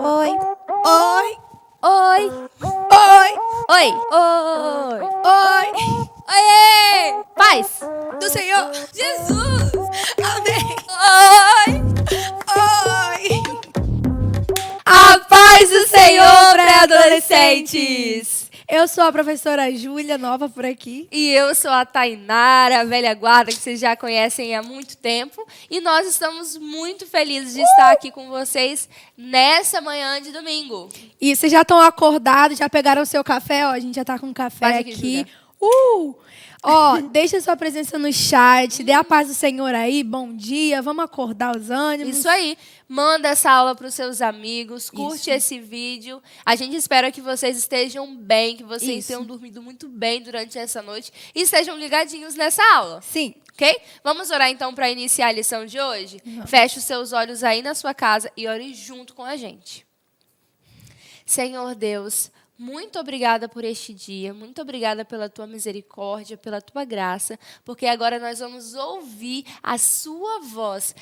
Oi. Oi. Oi. Oi. Oi. Oi. Oi. Oiê! Paz. Do Senhor Jesus. Amém. Oi. Oi. A paz do Senhor, pré-adolescentes. Eu sou a professora Júlia, nova por aqui. E eu sou a Tainara, a velha guarda, que vocês já conhecem há muito tempo. E nós estamos muito felizes de estar aqui com vocês nessa manhã de domingo. E vocês já estão acordados, já pegaram o seu café? Ó, a gente já tá com café Pode aqui, aqui. Júlia. Ó, deixa sua presença no chat, dê a paz do Senhor aí, bom dia, vamos acordar os ânimos. Isso aí. Manda essa aula para os seus amigos, curte Isso. esse vídeo. A gente espera que vocês estejam bem, que vocês Isso. tenham dormido muito bem durante essa noite e estejam ligadinhos nessa aula. Sim. Ok? Vamos orar então para iniciar a lição de hoje? Feche os seus olhos aí na sua casa e ore junto com a gente. Senhor Deus, muito obrigada por este dia, muito obrigada pela tua misericórdia, pela tua graça, porque agora nós vamos ouvir a sua voz,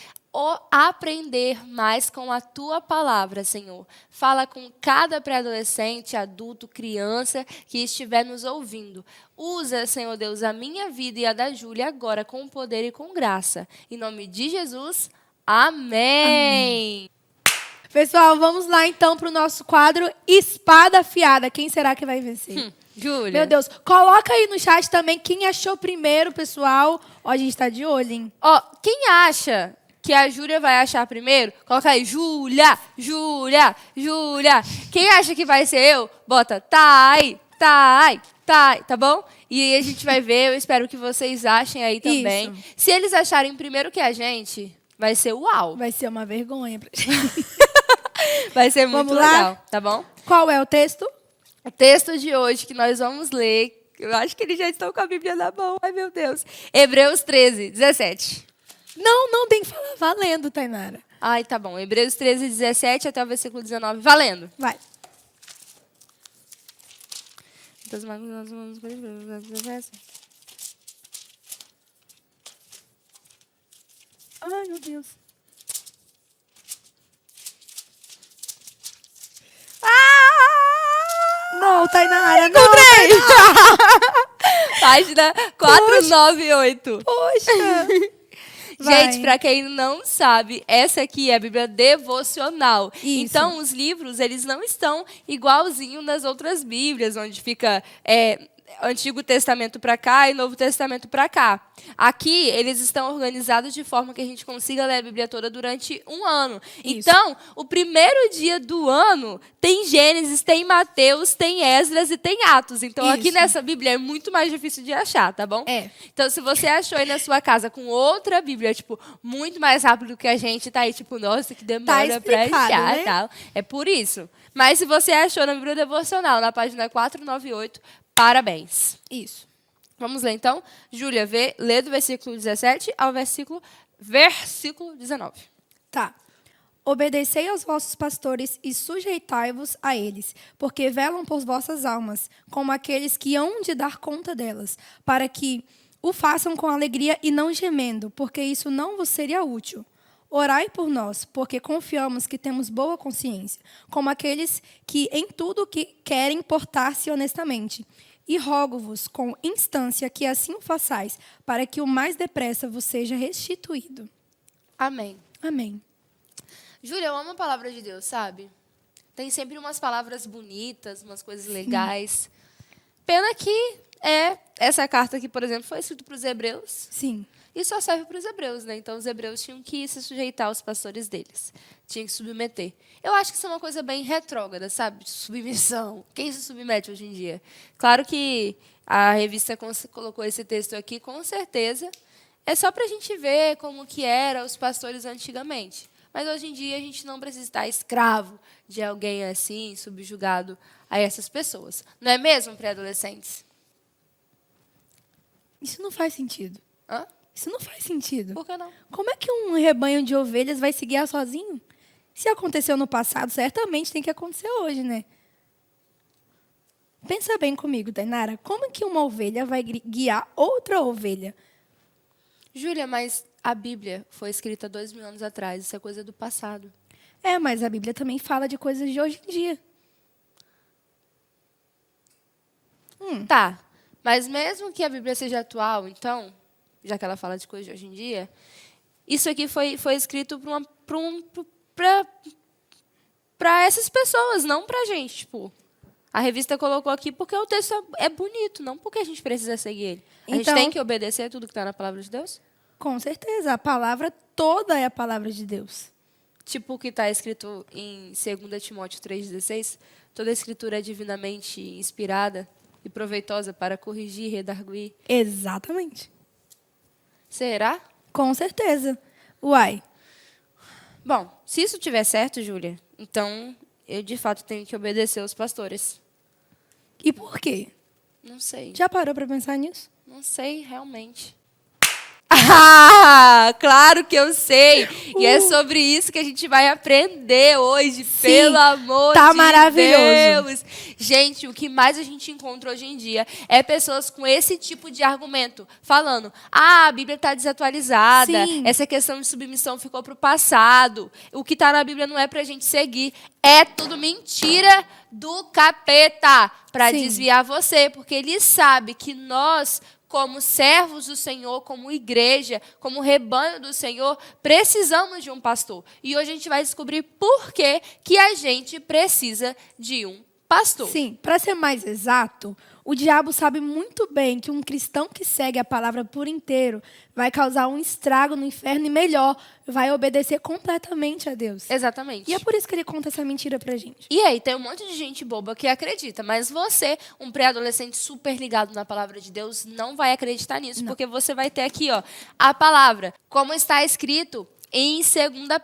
aprender mais com a tua palavra, Senhor. Fala com cada pré-adolescente, adulto, criança que estiver nos ouvindo. Usa, Senhor Deus, a minha vida e a da Júlia agora com poder e com graça. Em nome de Jesus, amém. Pessoal, vamos lá então para o nosso quadro Espada Afiada. Quem será que vai vencer? Júlia. Meu Deus, coloca aí no chat também quem achou primeiro, pessoal. Ó, a gente tá de olho, hein? Ó, quem acha que a Júlia vai achar primeiro, coloca aí, Júlia, Júlia, Júlia. Quem acha que vai ser eu, bota Thay, tá bom? E aí a gente vai ver, eu espero que vocês achem aí também. Isso. Se eles acharem primeiro que a gente, vai ser uau. Vai ser uma vergonha pra gente. Vai ser muito Vamos lá? legal, tá bom? Qual é o texto? O texto de hoje que nós vamos ler, eu acho que eles já estão com a Bíblia na mão, ai meu Deus. Hebreus 13, 17. Não, tem que falar valendo, Tainara. Ai, tá bom. Hebreus 13, 17 até o versículo 19. Valendo. Vai. Ai, meu Deus. Não, Tainara, não. Página 498. Poxa. Vai. Gente, para quem não sabe, essa aqui é a Bíblia devocional. Isso. Então, os livros, eles não estão igualzinho nas outras Bíblias, onde fica Antigo Testamento para cá e Novo Testamento para cá. Aqui, eles estão organizados de forma que a gente consiga ler a Bíblia toda durante um ano. Isso. Então, o primeiro dia do ano tem Gênesis, tem Mateus, tem Esdras e tem Atos. Então, aqui Isso. nessa Bíblia é muito mais difícil de achar, tá bom? É. Então, se você achou aí na sua casa com outra Bíblia, tipo, muito mais rápido que a gente, tá aí, tipo, nossa, que demora pra explicado, achar né? e tal. É por isso. Mas se você achou na Bíblia Devocional, na página 498, parabéns. Isso. Vamos ler, então? Júlia, lê do versículo 17 ao versículo 19. Tá. Obedecei aos vossos pastores e sujeitai-vos a eles, porque velam por vossas almas, como aqueles que hão de dar conta delas, para que o façam com alegria e não gemendo, porque isso não vos seria útil. Orai por nós, porque confiamos que temos boa consciência, como aqueles que em tudo que querem portar-se honestamente. E rogo-vos com instância que assim o façais, para que o mais depressa vos seja restituído. Amém. Amém. Júlia, eu amo a palavra de Deus, sabe? Tem sempre umas palavras bonitas, umas coisas legais. Pena que essa carta aqui, por exemplo, foi escrita para os hebreus. Sim. E só serve para os hebreus, né? Então, os hebreus tinham que se sujeitar aos pastores deles. Tinham que submeter. Eu acho que isso é uma coisa bem retrógrada, sabe? Submissão. Quem se submete hoje em dia? Claro que a revista colocou esse texto aqui, com certeza. É só para a gente ver como que eram os pastores antigamente. Mas, hoje em dia, a gente não precisa estar escravo de alguém assim, subjugado a essas pessoas. Não é mesmo, pré-adolescentes? Isso não faz sentido. Hã? Isso não faz sentido. Por que não? Como é que um rebanho de ovelhas vai se guiar sozinho? Se aconteceu no passado, certamente tem que acontecer hoje, né? Pensa bem comigo, Tainara. Como que uma ovelha vai guiar outra ovelha? Júlia, mas a Bíblia foi escrita 2000 anos atrás. Isso é coisa do passado. Mas a Bíblia também fala de coisas de hoje em dia. Tá, mas mesmo que a Bíblia seja atual, então, já que ela fala de coisas de hoje em dia, isso aqui foi escrito para essas pessoas, não para a gente. Tipo, a revista colocou aqui porque o texto é bonito, não porque a gente precisa seguir ele. A gente tem que obedecer tudo que está na palavra de Deus? Com certeza, a palavra toda é a palavra de Deus. Tipo o que está escrito em 2 Timóteo 3,16, toda a escritura é divinamente inspirada e proveitosa para corrigir, redarguir. Exatamente. Será? Com certeza. Uai. Bom, se isso estiver certo, Júlia, então eu de fato tenho que obedecer os pastores. E por quê? Não sei. Já parou para pensar nisso? Não sei, realmente. Ah, claro que eu sei. E é sobre isso que a gente vai aprender hoje, pelo amor tá de maravilhoso. Deus. Gente, o que mais a gente encontra hoje em dia é pessoas com esse tipo de argumento, falando: a Bíblia está desatualizada, Sim. essa questão de submissão ficou para o passado, o que está na Bíblia não é para a gente seguir. É tudo mentira do capeta para desviar você, porque ele sabe que nós, como servos do Senhor, como igreja, como rebanho do Senhor, precisamos de um pastor. E hoje a gente vai descobrir por que a gente precisa de um pastor. Sim, para ser mais exato, o diabo sabe muito bem que um cristão que segue a palavra por inteiro vai causar um estrago no inferno e, melhor, vai obedecer completamente a Deus. Exatamente. E é por isso que ele conta essa mentira pra gente. E aí, tem um monte de gente boba que acredita, mas você, um pré-adolescente super ligado na palavra de Deus, não vai acreditar nisso, porque você vai ter aqui, ó, a palavra. Como está escrito em 2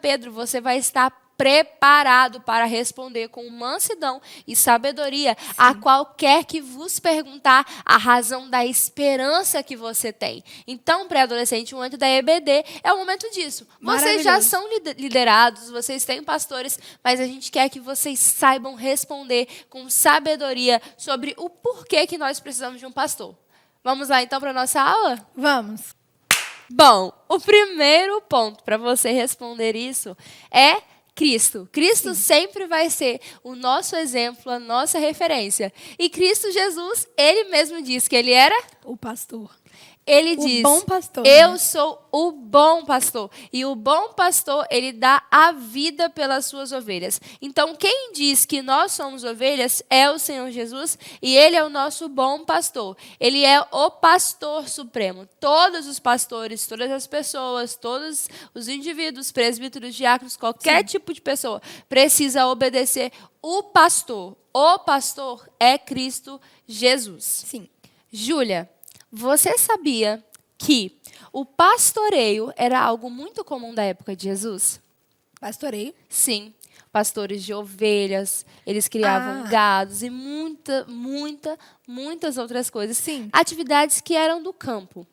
Pedro, você vai estar preparado para responder com mansidão e sabedoria a qualquer que vos perguntar a razão da esperança que você tem. Então, pré-adolescente, o momento da EBD é o momento disso. Vocês já são liderados, vocês têm pastores, mas a gente quer que vocês saibam responder com sabedoria sobre o porquê que nós precisamos de um pastor. Vamos lá, então, para a nossa aula? Vamos. Bom, o primeiro ponto para você responder isso é Cristo. Cristo sempre vai ser o nosso exemplo, a nossa referência. E Cristo Jesus, ele mesmo disse que ele era o pastor. Ele diz: o bom pastor. Eu sou o bom pastor. E o bom pastor, ele dá a vida pelas suas ovelhas. Então, quem diz que nós somos ovelhas é o Senhor Jesus e ele é o nosso bom pastor. Ele é o pastor supremo. Todos os pastores, todas as pessoas, todos os indivíduos, presbíteros, diáconos, qualquer tipo de pessoa precisa obedecer o pastor. O pastor é Cristo Jesus. Sim. Júlia, você sabia que o pastoreio era algo muito comum da época de Jesus? Pastoreio? Sim. Pastores de ovelhas, eles criavam gados e muitas outras coisas. Sim. Atividades que eram do campo.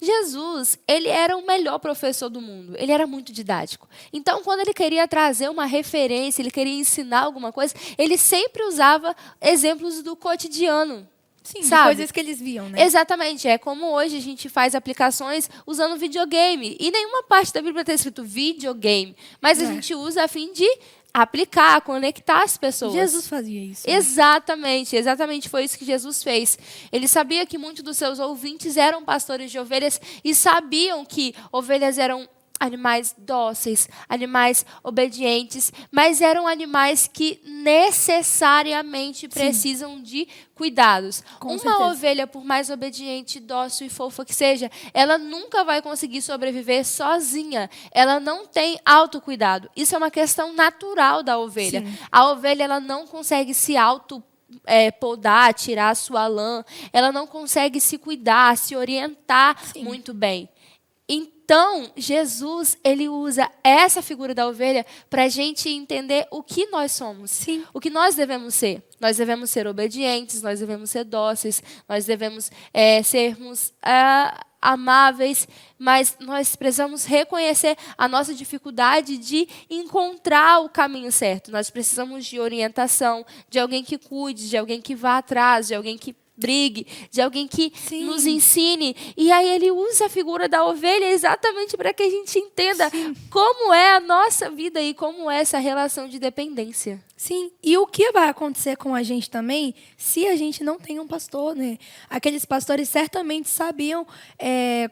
Jesus, ele era o melhor professor do mundo. Ele era muito didático. Então, quando ele queria trazer uma referência, ele queria ensinar alguma coisa, ele sempre usava exemplos do cotidiano. Sim, sabe? de coisas que eles viam, né? Exatamente. É como hoje a gente faz aplicações usando videogame. E nenhuma parte da Bíblia está escrito videogame. Mas a gente usa a fim de aplicar, conectar as pessoas. Jesus fazia isso. Exatamente foi isso que Jesus fez. Ele sabia que muitos dos seus ouvintes eram pastores de ovelhas e sabiam que ovelhas eram animais dóceis, animais obedientes, mas eram animais que necessariamente precisam de cuidados. Uma ovelha, por mais obediente, dócil e fofa que seja, ela nunca vai conseguir sobreviver sozinha. Ela não tem autocuidado. Isso é uma questão natural da ovelha. Sim. A ovelha, ela não consegue se podar, tirar a sua lã. Ela não consegue se cuidar, se orientar muito bem. Então, Jesus, ele usa essa figura da ovelha para a gente entender o que nós somos, o que nós devemos ser. Nós devemos ser obedientes, nós devemos ser dóceis, nós devemos sermos amáveis, mas nós precisamos reconhecer a nossa dificuldade de encontrar o caminho certo. Nós precisamos de orientação, de alguém que cuide, de alguém que vá atrás, de alguém que brigue, de alguém que Sim. nos ensine. E aí ele usa a figura da ovelha exatamente para que a gente entenda como é a nossa vida e como é essa relação de dependência. Sim, e o que vai acontecer com a gente também se a gente não tem um pastor, né? Aqueles pastores certamente sabiam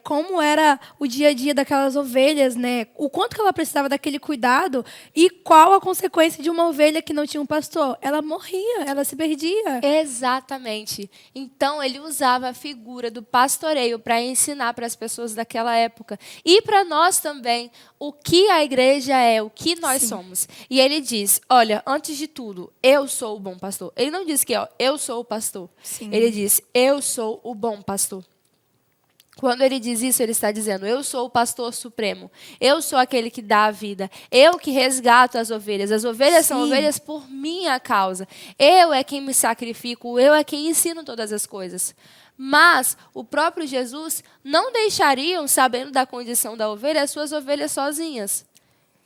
como era o dia a dia daquelas ovelhas, né? O quanto que ela precisava daquele cuidado e qual a consequência de uma ovelha que não tinha um pastor. Ela morria, ela se perdia. Exatamente. Então, ele usava a figura do pastoreio para ensinar para as pessoas daquela época. E para nós também, o que a igreja é, o que nós somos. E ele diz, olha, antes de tudo, eu sou o bom pastor. Ele não diz que eu sou o pastor. Sim. Ele diz, eu sou o bom pastor. Quando ele diz isso, ele está dizendo, eu sou o pastor supremo. Eu sou aquele que dá a vida. Eu que resgato as ovelhas. As ovelhas são ovelhas por minha causa. Eu é quem me sacrifico. Eu é quem ensino todas as coisas. Mas o próprio Jesus não deixaria, sabendo da condição da ovelha, as suas ovelhas sozinhas.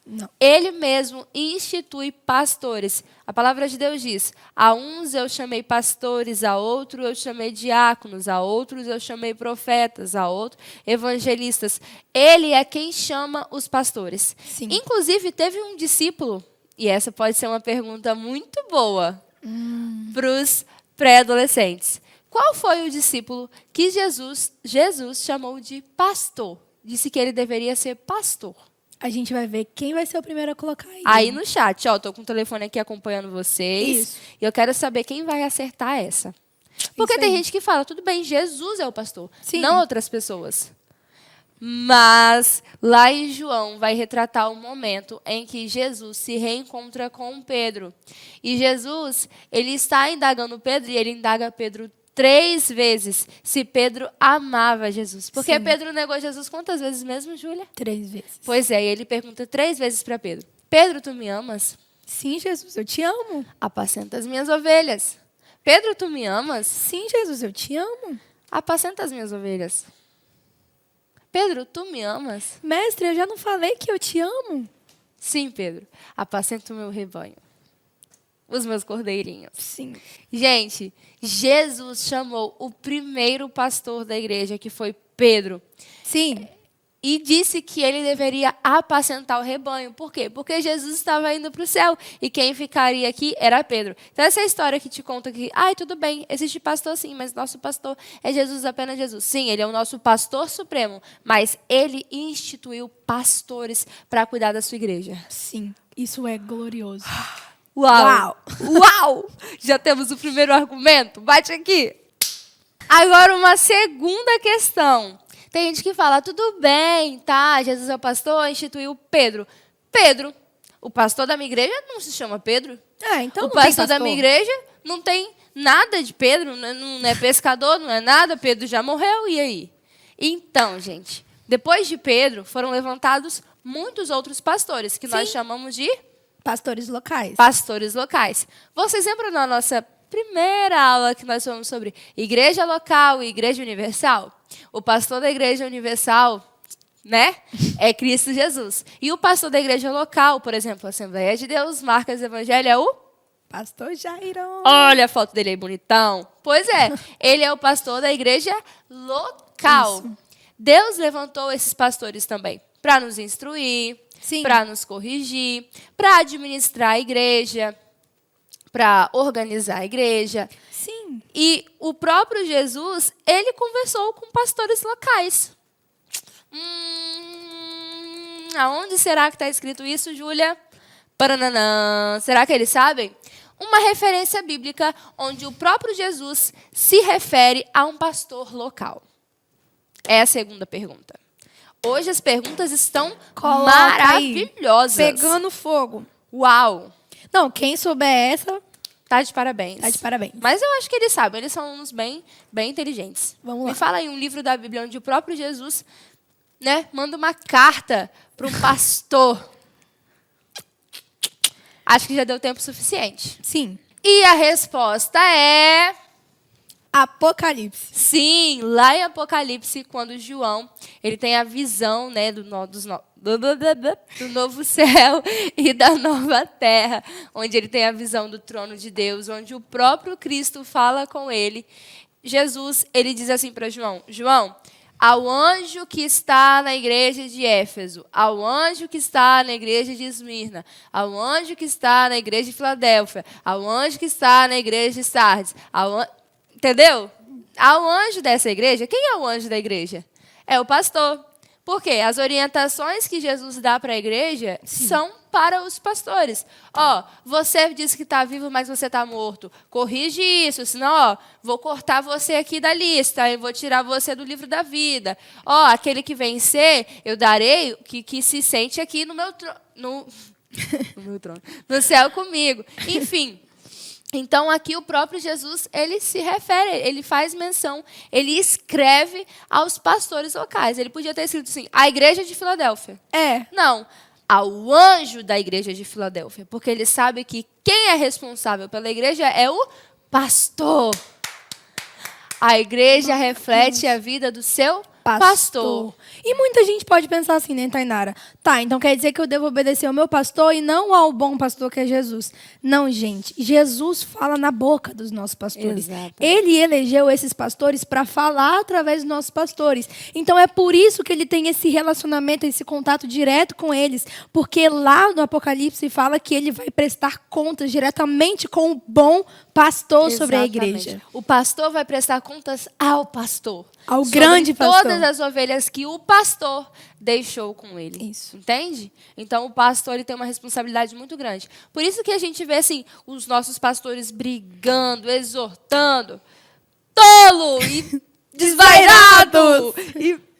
Não. Ele mesmo institui pastores. A palavra de Deus diz, a uns eu chamei pastores, a outros eu chamei diáconos, a outros eu chamei profetas, a outros evangelistas. Ele é quem chama os pastores. Sim. Inclusive, teve um discípulo, e essa pode ser uma pergunta muito boa para os pré-adolescentes. Qual foi o discípulo que Jesus chamou de pastor? Disse que ele deveria ser pastor. A gente vai ver quem vai ser o primeiro a colocar aí. Aí no chat, ó, tô com o telefone aqui acompanhando vocês. Isso. E eu quero saber quem vai acertar essa. Porque Isso tem aí. gente que fala, tudo bem, Jesus é o pastor, Sim. não outras pessoas. Mas lá em João vai retratar o momento em que Jesus se reencontra com Pedro. E Jesus, ele está indagando Pedro e ele indaga Pedro 3 vezes se Pedro amava Jesus. Porque Sim. Pedro negou Jesus quantas vezes mesmo, Júlia? 3 vezes. Pois é, e ele pergunta 3 vezes para Pedro. Pedro, tu me amas? Sim, Jesus, eu te amo. Apacenta as minhas ovelhas. Pedro, tu me amas? Sim, Jesus, eu te amo. Apacenta as minhas ovelhas. Pedro, tu me amas? Mestre, eu já não falei que eu te amo? Sim, Pedro. Apacenta o meu rebanho. Os meus cordeirinhos. Sim. Gente, Jesus chamou o primeiro pastor da igreja, que foi Pedro. Sim. E disse que ele deveria apacentar o rebanho. Por quê? Porque Jesus estava indo para o céu. E quem ficaria aqui era Pedro. Então, essa história que te conta que, tudo bem, existe pastor sim, mas nosso pastor é Jesus, apenas Jesus. Sim, ele é o nosso pastor supremo, mas ele instituiu pastores para cuidar da sua igreja. Sim. Isso é glorioso. Uau! Uau! Já temos o primeiro argumento. Bate aqui. Agora, uma segunda questão. Tem gente que fala, tudo bem, tá? Jesus é o pastor, instituiu Pedro. Pedro, o pastor da minha igreja não se chama Pedro. Então o não tem pastor da minha igreja não tem nada de Pedro, não é pescador, não é nada. Pedro já morreu, e aí? Então, gente, depois de Pedro, foram levantados muitos outros pastores, que nós chamamos de pastores locais. Pastores locais. Vocês lembram da nossa primeira aula que nós falamos sobre igreja local e igreja universal? O pastor da igreja universal, né, é Cristo Jesus. E o pastor da igreja local, por exemplo, Assembleia de Deus, Marcas Evangelho, é o pastor Jairo. Olha a foto dele aí, bonitão. Pois é, ele é o pastor da igreja local. Isso. Deus levantou esses pastores também para nos instruir, para nos corrigir, para administrar a igreja, para organizar a igreja. Sim. E o próprio Jesus, ele conversou com pastores locais. Aonde será que está escrito isso, Júlia? Parananã. Será que eles sabem? Uma referência bíblica onde o próprio Jesus se refere a um pastor local. É a segunda pergunta. Hoje as perguntas estão maravilhosas. Aí, pegando fogo. Uau! Não, quem souber essa, tá de parabéns. Tá de parabéns. Mas eu acho que eles sabem, eles são uns bem inteligentes. Vamos lá. Me fala aí um livro da Bíblia onde o próprio Jesus, né, manda uma carta para um pastor. Acho que já deu tempo suficiente. Sim. E a resposta é Apocalipse. Sim, lá em Apocalipse, quando João, ele tem a visão, né, do novo céu e da nova terra, onde ele tem a visão do trono de Deus, onde o próprio Cristo fala com ele. Jesus, ele diz assim para João, João, ao anjo que está na igreja de Éfeso, ao anjo que está na igreja de Esmirna, ao anjo que está na igreja de Filadélfia, ao anjo que está na igreja de Sardes, entendeu? Ao anjo dessa igreja, quem é o anjo da igreja? É o pastor. Por quê? As orientações que Jesus dá para a igreja são para os pastores. Ó, você disse que está vivo, mas você está morto. Corrige isso, senão, ó, vou cortar você aqui da lista, eu vou tirar você do livro da vida. Ó, aquele que vencer, eu darei que se sente aqui no meu trono, no meu trono, no céu comigo. Enfim. Então, aqui o próprio Jesus, ele se refere, ele faz menção, ele escreve aos pastores locais. Ele podia ter escrito assim, a igreja de Filadélfia. Não, ao anjo da igreja de Filadélfia. Porque ele sabe que quem é responsável pela igreja é o pastor. A igreja reflete a vida do seu pastor. E muita gente pode pensar assim, né, Tainara? Tá, então quer dizer que eu devo obedecer ao meu pastor e não ao bom pastor que é Jesus. Não, gente. Jesus fala na boca dos nossos pastores. Exato. Ele elegeu esses pastores para falar através dos nossos pastores. Então é por isso que ele tem esse relacionamento, esse contato direto com eles. Porque lá no Apocalipse fala que ele vai prestar contas diretamente com o bom pastor sobre a igreja. O pastor vai prestar contas ao pastor. Ao grande pastor. Todas as ovelhas que o pastor deixou com ele. Isso. Entende? Então, o pastor ele tem uma responsabilidade muito grande. Por isso que a gente vê assim, os nossos pastores brigando, exortando, tolo e desvairado.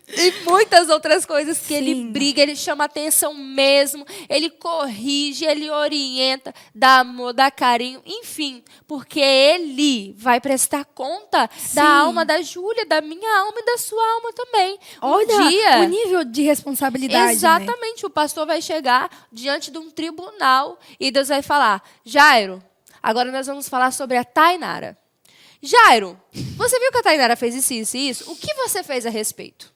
E muitas outras coisas que ele briga, ele chama atenção mesmo, ele corrige, ele orienta, dá amor, dá carinho, enfim, porque ele vai prestar conta da alma da Júlia, da minha alma e da sua alma também. Olha, o nível de responsabilidade. Exatamente, né? O pastor vai chegar diante de um tribunal e Deus vai falar, Jairo, agora nós vamos falar sobre a Tainara. Jairo, você viu que a Tainara fez isso e isso? O que você fez a respeito?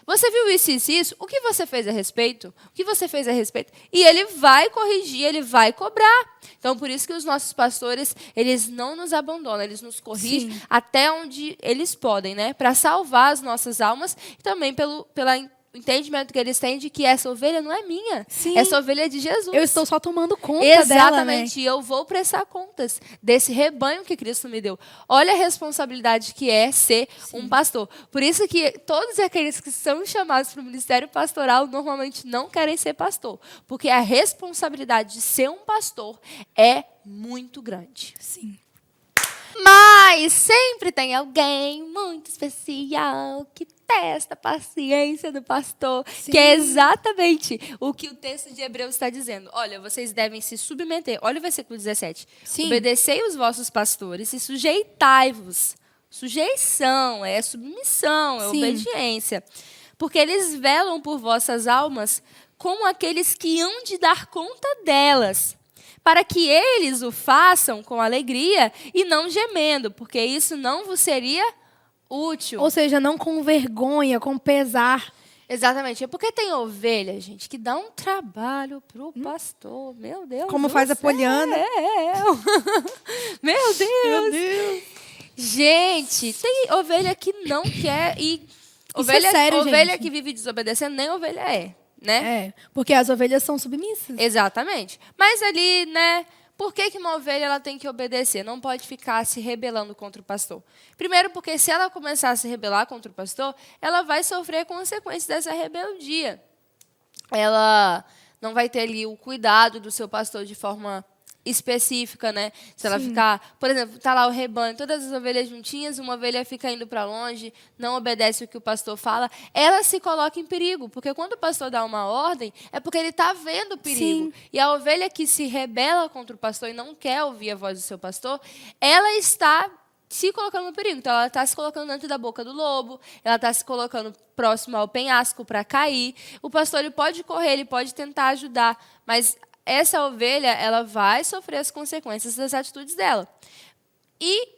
Você viu isso e isso? O que você fez a respeito? O que você fez a respeito? E ele vai corrigir, ele vai cobrar. Então, por isso que os nossos pastores, eles não nos abandonam, eles nos corrigem até onde eles podem, né? Para salvar as nossas almas e também pela entendimento que eles têm de que essa ovelha não é minha. Essa ovelha é de Jesus. Eu estou só tomando conta Exatamente. dela, né? E eu vou prestar contas desse rebanho que Cristo me deu. Olha a responsabilidade que é ser um pastor. Por isso que todos aqueles que são chamados para o ministério pastoral normalmente não querem ser pastor. Porque a responsabilidade de ser um pastor é muito grande. Sim. Mas sempre tem alguém muito especial que testa a paciência do pastor, que é exatamente o que o texto de Hebreus está dizendo. Olha, vocês devem se submeter. Olha o versículo 17. Obedecei os vossos pastores e sujeitai-vos. Sujeição, é submissão, é obediência. Porque eles velam por vossas almas como aqueles que hão de dar conta delas, para que eles o façam com alegria e não gemendo, porque isso não vos seria útil. Ou seja, não com vergonha, com pesar. Exatamente. É porque tem ovelha, gente, que dá um trabalho pro pastor. Meu Deus. Como faz a Poliana. Meu Deus. Meu Deus. Gente, tem ovelha que não quer e ovelha, é sério, ovelha gente. que vive desobedecendo, nem ovelha é. Né? Porque as ovelhas são submissas. Exatamente. Mas ali, né, por que uma ovelha ela tem que obedecer? Não pode ficar se rebelando contra o pastor. Primeiro, porque se ela começar a se rebelar contra o pastor, ela vai sofrer consequências dessa rebeldia. Ela não vai ter ali o cuidado do seu pastor de forma específica, né? Se ela ficar, por exemplo, tá lá o rebanho, todas as ovelhas juntinhas, uma ovelha fica indo para longe, não obedece o que o pastor fala, ela se coloca em perigo, porque quando o pastor dá uma ordem, é porque ele está vendo o perigo. E a ovelha que se rebela contra o pastor e não quer ouvir a voz do seu pastor, ela está se colocando no perigo. Então, ela está se colocando dentro da boca do lobo, ela está se colocando próximo ao penhasco para cair. O pastor ele pode correr, ele pode tentar ajudar, mas essa ovelha, ela vai sofrer as consequências das atitudes dela. E,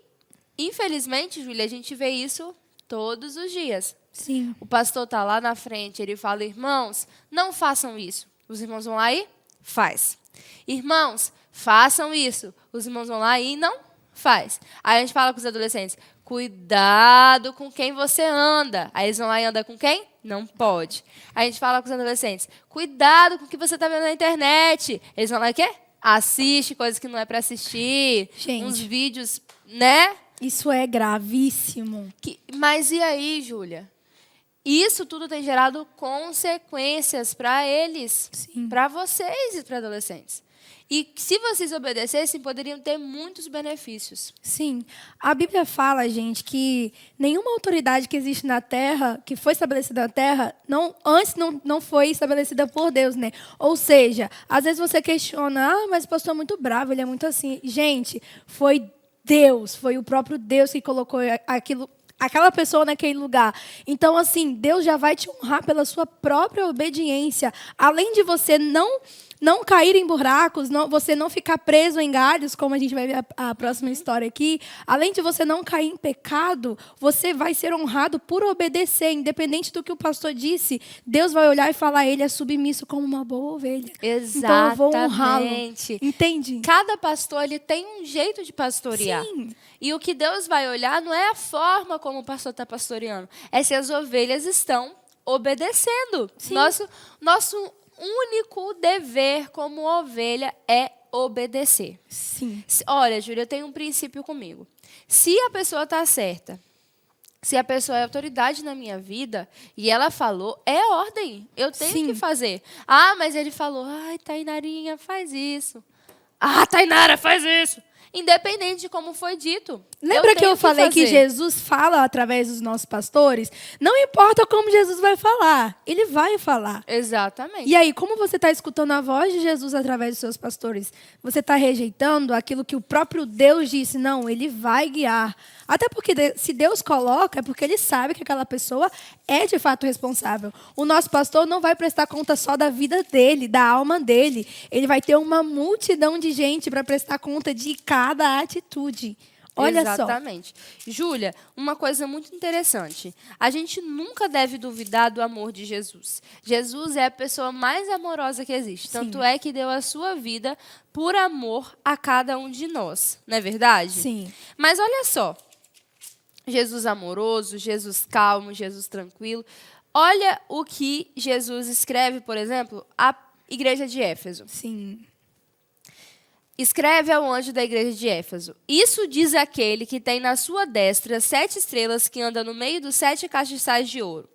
infelizmente, Júlia, a gente vê isso todos os dias. Sim. O pastor está lá na frente, ele fala, irmãos, não façam isso. Os irmãos vão lá e faz. Irmãos, façam isso. Os irmãos vão lá e não faz. Aí a gente fala com os adolescentes, cuidado com quem você anda. Aí eles vão lá e andam com quem? Não pode. Aí a gente fala com os adolescentes, cuidado com o que você está vendo na internet. Eles vão lá e o quê? Assiste coisas que não é para assistir, Gente. uns vídeos, né? Isso é gravíssimo. Mas e aí, Júlia? Isso tudo tem gerado consequências para eles, para vocês e para adolescentes. E se vocês obedecessem, poderiam ter muitos benefícios. Sim. A Bíblia fala, gente, que nenhuma autoridade que existe na Terra, que foi estabelecida na Terra, não foi estabelecida por Deus, né? Ou seja, às vezes você questiona, mas o pastor é muito bravo, ele é muito assim. Gente, foi Deus, foi o próprio Deus que colocou aquela pessoa naquele lugar. Então, assim, Deus já vai te honrar pela sua própria obediência. Além de você não cair em buracos, você não ficar preso em galhos, como a gente vai ver a próxima história aqui. Além de você não cair em pecado, você vai ser honrado por obedecer. Independente do que o pastor disse, Deus vai olhar e falar, ele é submisso como uma boa ovelha. Exatamente. Então eu vou honrá-lo. Entende? Cada pastor ele tem um jeito de pastorear. Sim. E o que Deus vai olhar não é a forma como o pastor está pastoreando, é se as ovelhas estão obedecendo. Sim. Nosso único dever como ovelha é obedecer. Sim. Olha, Júlia, eu tenho um princípio comigo. Se a pessoa está certa, se a pessoa é autoridade na minha vida e ela falou, é ordem. Eu tenho que fazer. Ah, mas ele falou, ai, Tainarinha, faz isso. Ah, Tainara, faz isso. Independente de como foi dito. Lembra que eu falei que Jesus fala através dos nossos pastores? Não importa como Jesus vai falar, ele vai falar. Exatamente. E aí, como você está escutando a voz de Jesus através dos seus pastores? Você está rejeitando aquilo que o próprio Deus disse? Não, ele vai guiar. Até porque se Deus coloca, é porque ele sabe que aquela pessoa é de fato responsável. O nosso pastor não vai prestar conta só da vida dele, da alma dele. Ele vai ter uma multidão de gente para prestar conta de cada atitude. Olha Exatamente. Júlia, uma coisa muito interessante. A gente nunca deve duvidar do amor de Jesus. Jesus é a pessoa mais amorosa que existe. Sim. Tanto é que deu a sua vida por amor a cada um de nós. Não é verdade? Sim. Mas olha só. Jesus amoroso, Jesus calmo, Jesus tranquilo. Olha o que Jesus escreve, por exemplo, à igreja de Éfeso. Sim. Escreve ao anjo da igreja de Éfeso. Isso diz aquele que tem na sua destra 7 estrelas, que anda no meio dos 7 castiçais de ouro.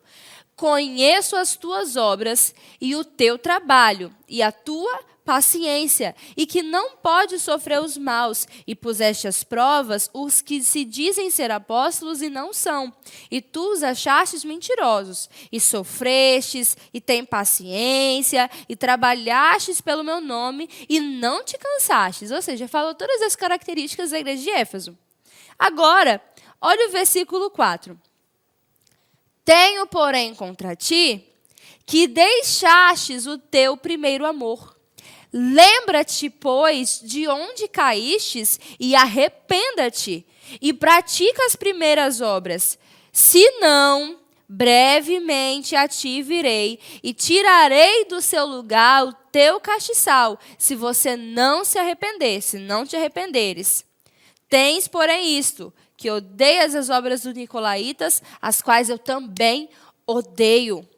Conheço as tuas obras e o teu trabalho e a tua paciência, e que não pode sofrer os maus, e puseste às provas os que se dizem ser apóstolos e não são, e tu os achastes mentirosos, e sofrestes, e tem paciência, e trabalhastes pelo meu nome, e não te cansastes. Ou seja, falou todas as características da igreja de Éfeso. Agora, olha o versículo 4. Tenho, porém, contra ti, que deixastes o teu primeiro amor. Lembra-te, pois, de onde caístes e arrependa-te, e pratica as primeiras obras. Se não, brevemente a ti virei, e tirarei do seu lugar o teu castiçal, se você não se arrepender, se não te arrependeres. Tens, porém, isto, que odeias as obras dos nicolaítas, as quais eu também odeio.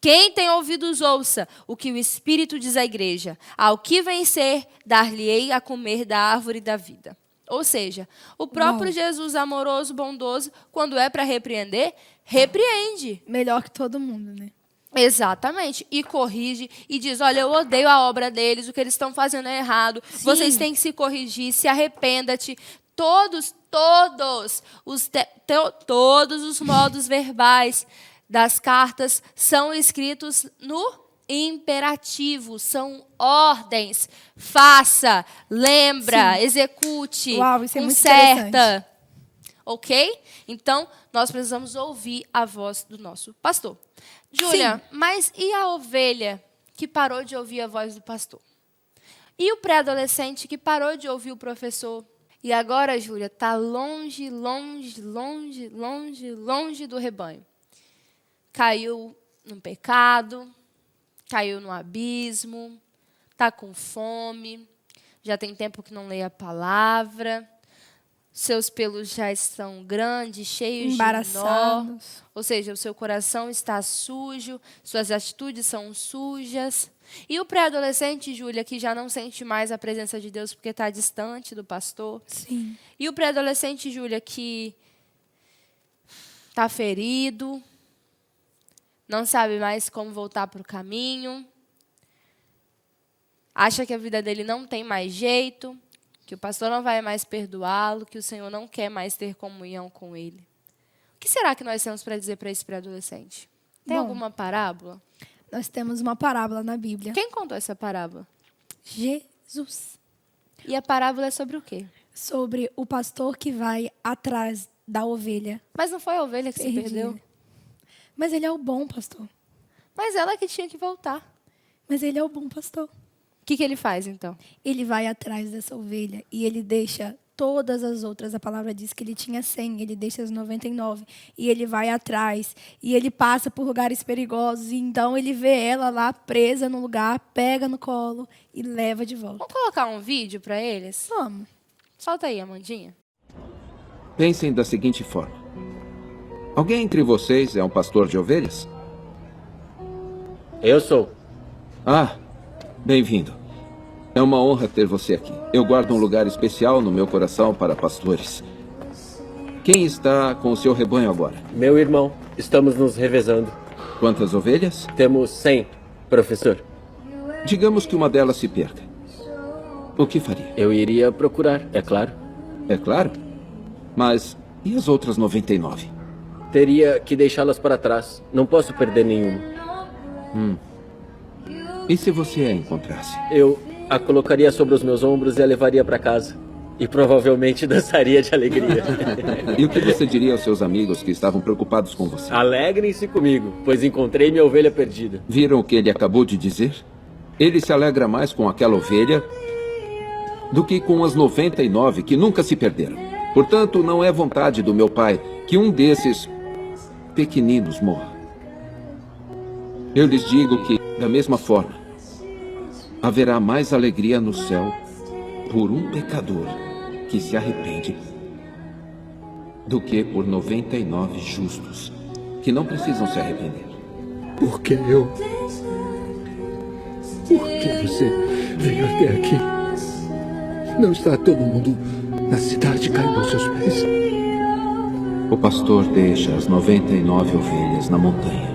Quem tem ouvidos, ouça o que o Espírito diz à igreja. Ao que vencer, dar-lhe-ei a comer da árvore da vida. Ou seja, o próprio Jesus amoroso, bondoso, quando é para repreender, repreende. Melhor que todo mundo, né? Exatamente. E corrige e diz, olha, eu odeio a obra deles, o que eles estão fazendo é errado. Sim. Vocês têm que se corrigir, se arrependa-te. Todos os modos verbais das cartas são escritos no imperativo, são ordens. Faça, lembra, execute, Uau, isso é muito conserta. Ok? Então, nós precisamos ouvir a voz do nosso pastor. Júlia, mas e a ovelha que parou de ouvir a voz do pastor? E o pré-adolescente que parou de ouvir o professor? E agora, Júlia, está longe, longe, longe, longe, longe do rebanho. Caiu no pecado, caiu no abismo, está com fome, já tem tempo que não lê a palavra, seus pelos já estão grandes, cheios de nó, Embaraçados. ou seja, o seu coração está sujo, suas atitudes são sujas. E o pré-adolescente, Júlia, que já não sente mais a presença de Deus porque está distante do pastor. Sim. E o pré-adolescente, Júlia, que está ferido, não sabe mais como voltar para o caminho, acha que a vida dele não tem mais jeito, que o pastor não vai mais perdoá-lo, que o Senhor não quer mais ter comunhão com ele. O que será que nós temos para dizer para esse pré-adolescente? Tem Bom, alguma parábola? Nós temos uma parábola na Bíblia. Quem contou essa parábola? Jesus. E a parábola é sobre o quê? Sobre o pastor que vai atrás da ovelha Mas não foi a ovelha que se perdida. perdeu? Mas ele é o bom pastor. Mas ela que tinha que voltar. Mas ele é o bom pastor. O que ele faz, então? Ele vai atrás dessa ovelha e ele deixa todas as outras. A palavra diz que ele tinha 100, ele deixa as 99. E ele vai atrás. E ele passa por lugares perigosos. E então ele vê ela lá presa no lugar, pega no colo e leva de volta. Vamos colocar um vídeo para eles? Vamos. Solta aí, Amandinha. Pensem da seguinte forma. Alguém entre vocês é um pastor de ovelhas? Eu sou. Ah, bem-vindo. É uma honra ter você aqui. Eu guardo um lugar especial no meu coração para pastores. Quem está com o seu rebanho agora? Meu irmão. Estamos nos revezando. Quantas ovelhas? Temos 100, professor. Digamos que uma delas se perca. O que faria? Eu iria procurar, é claro. É claro. Mas e as outras 99? Teria que deixá-las para trás. Não posso perder nenhuma. E se você a encontrasse? Eu a colocaria sobre os meus ombros e a levaria para casa. E provavelmente dançaria de alegria. E o que você diria aos seus amigos que estavam preocupados com você? Alegrem-se comigo, pois encontrei minha ovelha perdida. Viram o que ele acabou de dizer? Ele se alegra mais com aquela ovelha do que com as 99 que nunca se perderam. Portanto, não é vontade do meu pai que um desses pequeninos morra. Eu lhes digo que, da mesma forma, haverá mais alegria no céu por um pecador que se arrepende do que por 99 justos que não precisam se arrepender. Por que eu? Por que você veio até aqui? Não está todo mundo na cidade caindo aos seus pés? O pastor deixa as 99 ovelhas na montanha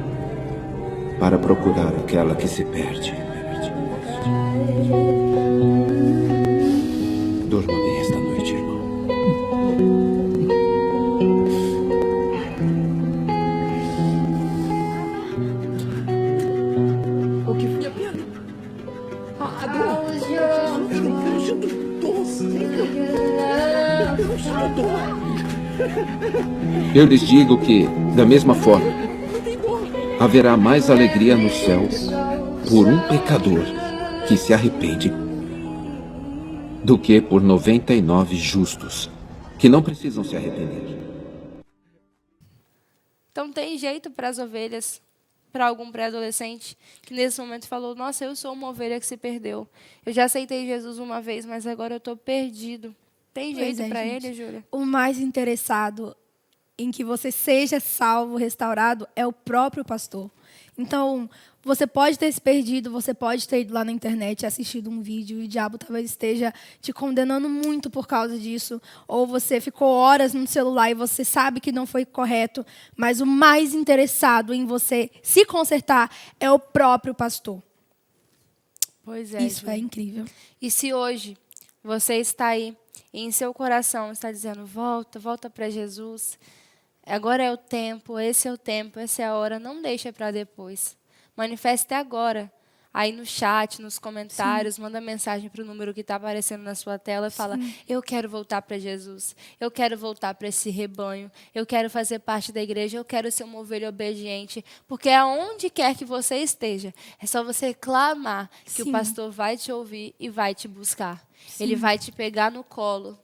para procurar aquela que se perde. Durma bem esta noite, irmão. O que foi a piada? A dor. Eu não sinto dor. Eu não sinto dor. Eu lhes digo que, da mesma forma, haverá mais alegria no céu por um pecador que se arrepende do que por 99 justos que não precisam se arrepender. Então tem jeito para as ovelhas, para algum pré-adolescente que nesse momento falou, nossa, eu sou uma ovelha que se perdeu. Eu já aceitei Jesus uma vez, mas agora eu estou perdido. Tem Pois jeito é, para gente. ele, Júlia? O mais interessado em que você seja salvo, restaurado, é o próprio pastor. Então, você pode ter se perdido, você pode ter ido lá na internet e assistido um vídeo e o diabo talvez esteja te condenando muito por causa disso. Ou você ficou horas no celular e você sabe que não foi correto. Mas o mais interessado em você se consertar é o próprio pastor. Pois é, Isso Júlia. é incrível. E se hoje você está aí e em seu coração está dizendo, volta para Jesus, agora é o tempo, essa é a hora, não deixa para depois. Manifeste agora, aí no chat, nos comentários, manda mensagem para o número que está aparecendo na sua tela e fala, eu quero voltar para Jesus, eu quero voltar para esse rebanho, eu quero fazer parte da igreja, eu quero ser uma ovelha obediente, porque aonde quer que você esteja, é só você clamar que o pastor vai te ouvir e vai te buscar. Ele vai te pegar no colo,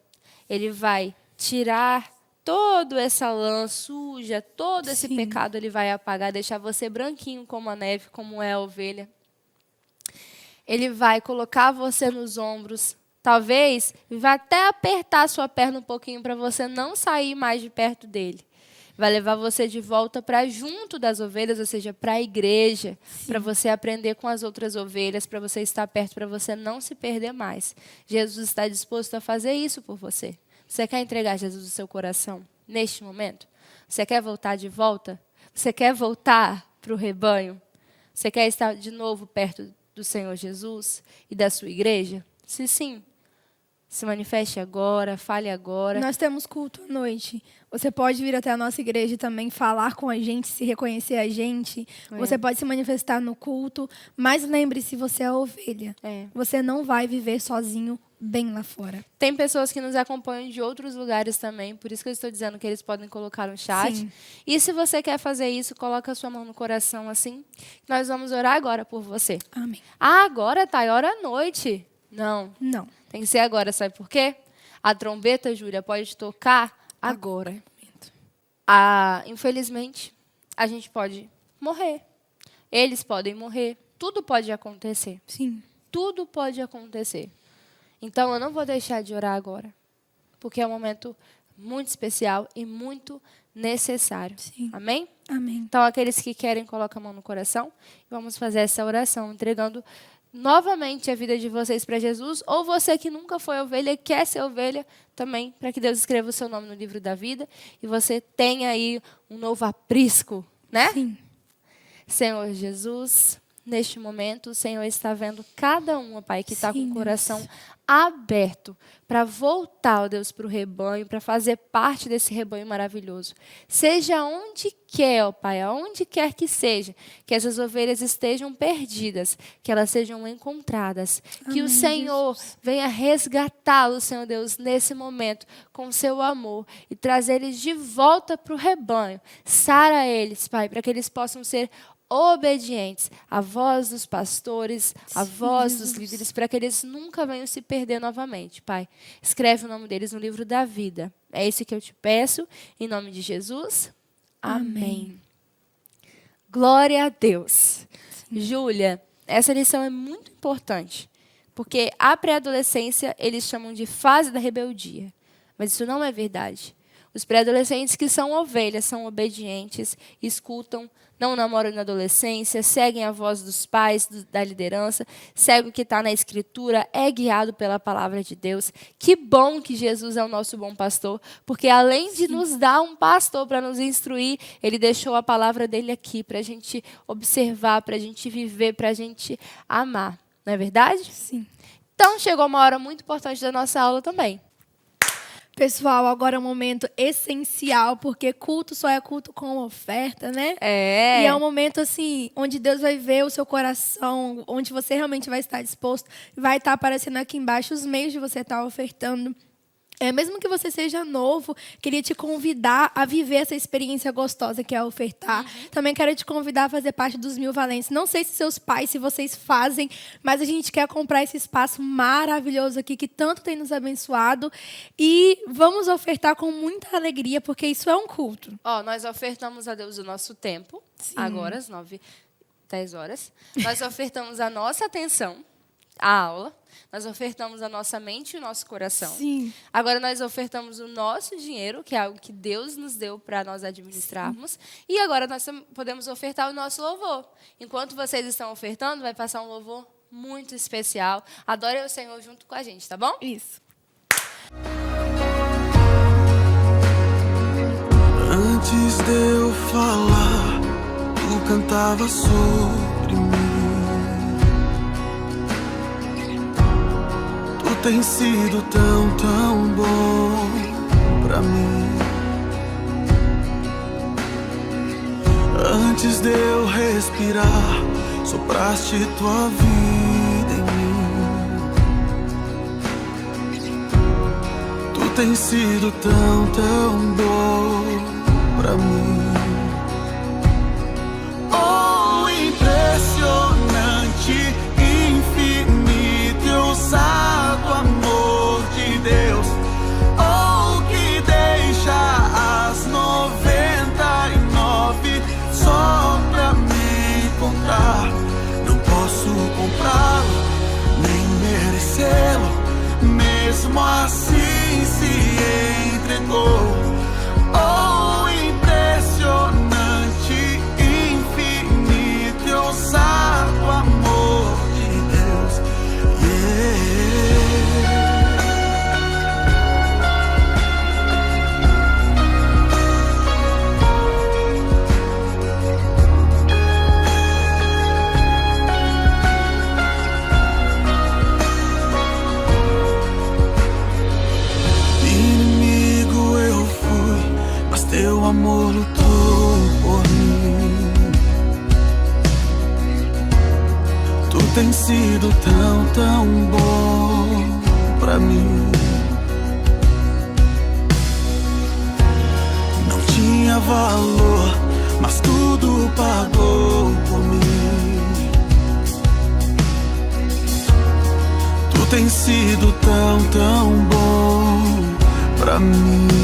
ele vai tirar toda essa lã suja, todo esse pecado ele vai apagar, deixar você branquinho como a neve, como é a ovelha. Ele vai colocar você nos ombros, Talvez vai até apertar a sua perna um pouquinho para você não sair mais de perto dele. Vai levar você de volta para junto das ovelhas, ou seja, para a igreja, para você aprender com as outras ovelhas, para você estar perto, para você não se perder mais. Jesus está disposto a fazer isso por você. Você quer entregar Jesus no seu coração neste momento? Você quer voltar de volta? Você quer voltar para o rebanho? Você quer estar de novo perto do Senhor Jesus e da sua igreja? Se sim, se manifeste agora, fale agora. Nós temos culto à noite. Você pode vir até a nossa igreja e também falar com a gente, se reconhecer a gente. Você pode se manifestar no culto. Mas lembre-se, você é a ovelha. Você não vai viver sozinho bem lá fora. Tem pessoas que nos acompanham de outros lugares também. Por isso que eu estou dizendo que eles podem colocar no chat. Sim. E se você quer fazer isso, coloca a sua mão no coração assim. Nós vamos orar agora por você. Amém. Ah, agora, Thay, ora à noite. Não. Não. Tem que ser agora, sabe por quê? A trombeta, Júlia, pode tocar agora. Infelizmente, a gente pode morrer. Eles podem morrer. Tudo pode acontecer. Sim. Tudo pode acontecer. Então, eu não vou deixar de orar agora. Porque é um momento muito especial e muito necessário. Sim. Amém? Amém. Então, aqueles que querem, colocam a mão no coração. Vamos fazer essa oração, entregando novamente a vida de vocês para Jesus, ou você que nunca foi ovelha e quer ser ovelha também, para que Deus escreva o seu nome no livro da vida e você tenha aí um novo aprisco, né? Sim. Senhor Jesus, neste momento, o Senhor está vendo cada uma, Pai, que está com o coração aberto para voltar, ó Deus, para o rebanho, para fazer parte desse rebanho maravilhoso. Seja onde quer, ó Pai, aonde quer que seja, que essas ovelhas estejam perdidas, que elas sejam encontradas. Que o Senhor venha resgatá-los, Senhor Deus, nesse momento, com o seu amor e trazer eles de volta para o rebanho. Sara eles, Pai, para que eles possam ser obedientes à voz dos pastores, à voz dos líderes, para que eles nunca venham se perder novamente, Pai. Escreve o nome deles no livro da vida. É isso que eu te peço, em nome de Jesus. Amém. Glória a Deus. Júlia, essa lição é muito importante, porque a pré-adolescência eles chamam de fase da rebeldia, mas isso não é verdade. Os pré-adolescentes que são ovelhas, são obedientes, escutam, não namoram na adolescência, seguem a voz dos pais, da liderança, seguem o que está na Escritura, é guiado pela palavra de Deus. Que bom que Jesus é o nosso bom pastor, porque além de nos dar um pastor para nos instruir, ele deixou a palavra dele aqui para a gente observar, para a gente viver, para a gente amar. Não é verdade? Sim. Então, chegou uma hora muito importante da nossa aula também. Pessoal, agora é um momento essencial, porque culto só é culto com oferta, né? É. E é um momento, assim, onde Deus vai ver o seu coração, onde você realmente vai estar disposto. Vai estar aparecendo aqui embaixo os meios de você estar ofertando. Mesmo que você seja novo, queria te convidar a viver essa experiência gostosa que é ofertar. Também quero te convidar a fazer parte dos 1000 Valentes. Não sei se seus pais, se vocês fazem, mas a gente quer comprar esse espaço maravilhoso aqui, que tanto tem nos abençoado. E vamos ofertar com muita alegria, porque isso é um culto. Nós ofertamos a Deus o nosso tempo, agora às 10 horas. Nós ofertamos a nossa atenção, a aula. Nós ofertamos a nossa mente e o nosso coração. Sim. Agora nós ofertamos o nosso dinheiro, que é algo que Deus nos deu para nós administrarmos. Sim. E agora nós podemos ofertar o nosso louvor. Enquanto vocês estão ofertando, vai passar um louvor muito especial. Adore o Senhor junto com a gente, tá bom? Isso. Antes de eu falar, tu cantava sobre mim. Tem sido tão, tão bom pra mim. Antes de eu respirar, sopraste tua vida em mim. Tu tens sido tão, tão bom pra mim. Oh, impressionante, infinito, ousado amor de Deus, oh, que deixa as 99 só pra me encontrar. Não posso comprá-lo, nem merecê-lo, mesmo assim se entregou. Oh, impressionante, infinito e ousado amor de Deus. Inimigo eu fui, mas teu amor lutou por mim. Tu tens sido tão, tão bom pra mim. Não tinha valor, mas tudo pagou por mim. Tu tens sido tão, tão bom pra mim.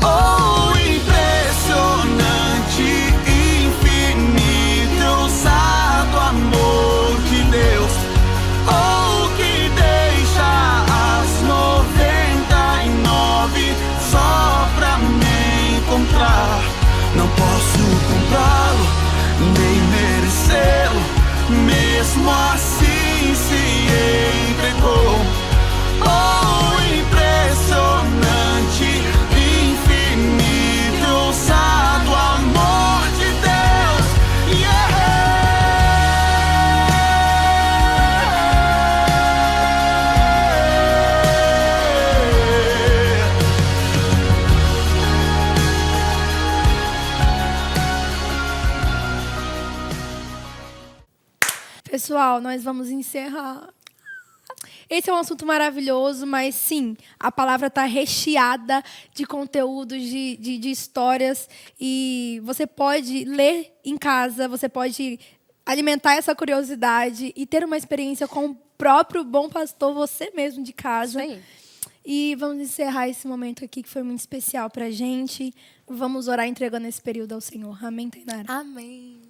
Oh, impressionante, infinito e ousado amor de Deus. Oh, que deixa as 99 só pra me encontrar. Não posso comprá-lo, nem merecê-lo, mesmo assim se entregou. Oh, impressionante, infinito e ousado amor de Deus. Pessoal, nós vamos encerrar. Esse é um assunto maravilhoso, mas sim, a palavra está recheada de conteúdos, de histórias. E você pode ler em casa, você pode alimentar essa curiosidade e ter uma experiência com o próprio bom pastor, você mesmo de casa. Isso aí. E vamos encerrar esse momento aqui, que foi muito especial para a gente. Vamos orar entregando esse período ao Senhor. Amém, Tainara? Amém.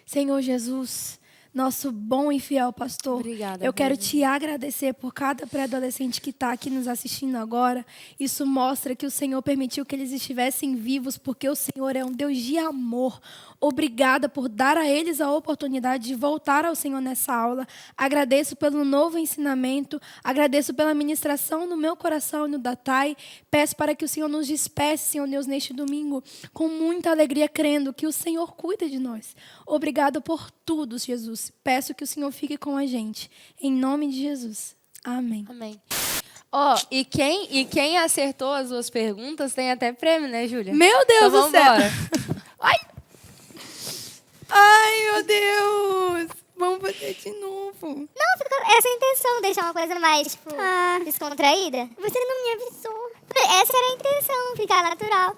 Senhor Jesus, nosso bom e fiel pastor, Obrigada, eu quero Deus. te agradecer por cada pré-adolescente que está aqui nos assistindo agora. Isso mostra que o Senhor permitiu que eles estivessem vivos, porque o Senhor é um Deus de amor. Obrigada por dar a eles a oportunidade de voltar ao Senhor nessa aula. Agradeço pelo novo ensinamento, agradeço pela ministração no meu coração e no da Thay. Peço para que o Senhor nos despece, Senhor Deus, neste domingo, com muita alegria, crendo que o Senhor cuida de nós. Obrigado por tudo, Jesus. Peço que o Senhor fique com a gente. Em nome de Jesus. Amém. Amém. Ó, e quem acertou as duas perguntas tem até prêmio, né, Júlia? Meu Deus Então, do céu. vambora. Ai! Ai, meu Deus! Vamos fazer de novo. Não, fica com essa é a intenção, deixar uma coisa mais, tipo, descontraída. Você não me avisou. Essa era a intenção, ficar natural.